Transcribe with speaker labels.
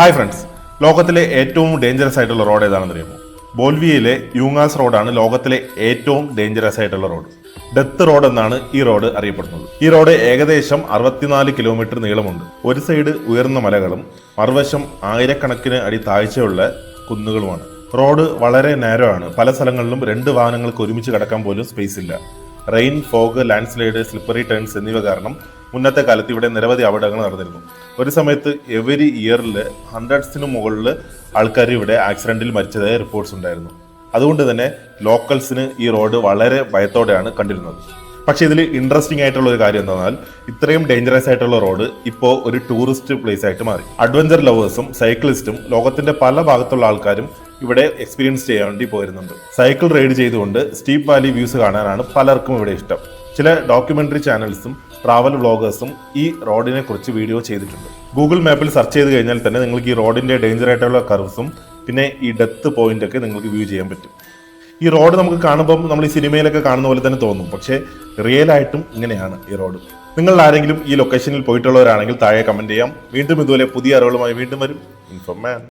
Speaker 1: Hi friends, ലോകത്തിലെ ഏറ്റവും dangerous ആയിട്ടുള്ള റോഡ് ഏതാണെന്ന് അറിയാമോ? ബോൾവിയയിലെ യൂങ്ങാസ് റോഡാണ് ലോകത്തിലെ ഏറ്റവും ഡേഞ്ചറസ് ആയിട്ടുള്ള റോഡ്. ഡെത്ത് റോഡ് എന്നാണ് ഈ റോഡ് അറിയപ്പെടുന്നത്. ഈ റോഡ് ഏകദേശം 64 കിലോമീറ്റർ നീളമുണ്ട്. ഒരു സൈഡ് ഉയർന്ന മലകളും മറുവശം ആയിരക്കണക്കിന് അടി താഴ്ചയുള്ള കുന്നുകളുമാണ്. റോഡ് വളരെ നാരോ ആണ്. പല സ്ഥലങ്ങളിലും 2 വാഹനങ്ങൾക്ക് ഒരുമിച്ച് കടക്കാൻ പോലും സ്പേസ് ഇല്ല. Rain, fog, land slide, slippery turns എന്നിവ കാരണം മുന്നത്തെ കാലത്ത് ഇവിടെ നിരവധി അപകടങ്ങൾ നടന്നിരുന്നു. ഒരു സമയത്ത് എവരി ഇയറിൽ ഹൺഡ്രഡ്സിന് മുകളിൽ ആൾക്കാർ ഇവിടെ ആക്സിഡന്റിൽ മരിച്ചതായ റിപ്പോർട്ട്സ് ഉണ്ടായിരുന്നു. അതുകൊണ്ട് തന്നെ ലോക്കൽസിന് ഈ റോഡ് വളരെ ഭയത്തോടെയാണ് കണ്ടിരുന്നത്. പക്ഷേ ഇതിൽ ഇൻട്രസ്റ്റിംഗ് ആയിട്ടുള്ള ഒരു കാര്യം എന്താണെന്നാൽ ഇത്രയും ഡേഞ്ചറസ് ആയിട്ടുള്ള റോഡ് ഇപ്പോൾ ഒരു ടൂറിസ്റ്റ് പ്ലേസ് ആയിട്ട് മാറി. അഡ്വഞ്ചർ ലവേഴ്സും സൈക്ലിസ്റ്റും ലോകത്തിന്റെ പല ഭാഗത്തുള്ള ആൾക്കാരും ഇവിടെ എക്സ്പീരിയൻസ് ചെയ്യാൻ വേണ്ടി പോരുന്നുണ്ട്. സൈക്കിൾ റൈഡ് ചെയ്തുകൊണ്ട് സ്റ്റീപ്പ് വാലി വ്യൂസ് കാണാനാണ് പലർക്കും ഇവിടെ ഇഷ്ടം. ചില ഡോക്യുമെന്ററി ചാനൽസും ട്രാവൽ വ്ളോഗേഴ്സും ഈ റോഡിനെ കുറിച്ച് വീഡിയോ ചെയ്തിട്ടുണ്ട്. ഗൂഗിൾ മാപ്പിൽ സെർച്ച് ചെയ്ത് കഴിഞ്ഞാൽ തന്നെ നിങ്ങൾക്ക് ഈ റോഡിന്റെ ഡേഞ്ചർ ആയിട്ടുള്ള കർവ്സും പിന്നെ ഈ ഡെത്ത് പോയിന്റ് ഒക്കെ നിങ്ങൾക്ക് വ്യൂ ചെയ്യാൻ പറ്റും. ഈ റോഡ് നമുക്ക് കാണുമ്പോൾ നമ്മൾ ഈ സിനിമയിലൊക്കെ കാണുന്ന പോലെ തന്നെ തോന്നും, പക്ഷേ റിയൽ ആയിട്ടും ഇങ്ങനെയാണ് ഈ റോഡ്. നിങ്ങൾ ആരെങ്കിലും ഈ ലൊക്കേഷനിൽ പോയിട്ടുള്ളവരാണെങ്കിൽ താഴെ കമന്റ് ചെയ്യാം. വീണ്ടും ഇതുപോലെ പുതിയ അറിവുകളുമായി വീണ്ടും വരും. ഇൻഫോമാൻ.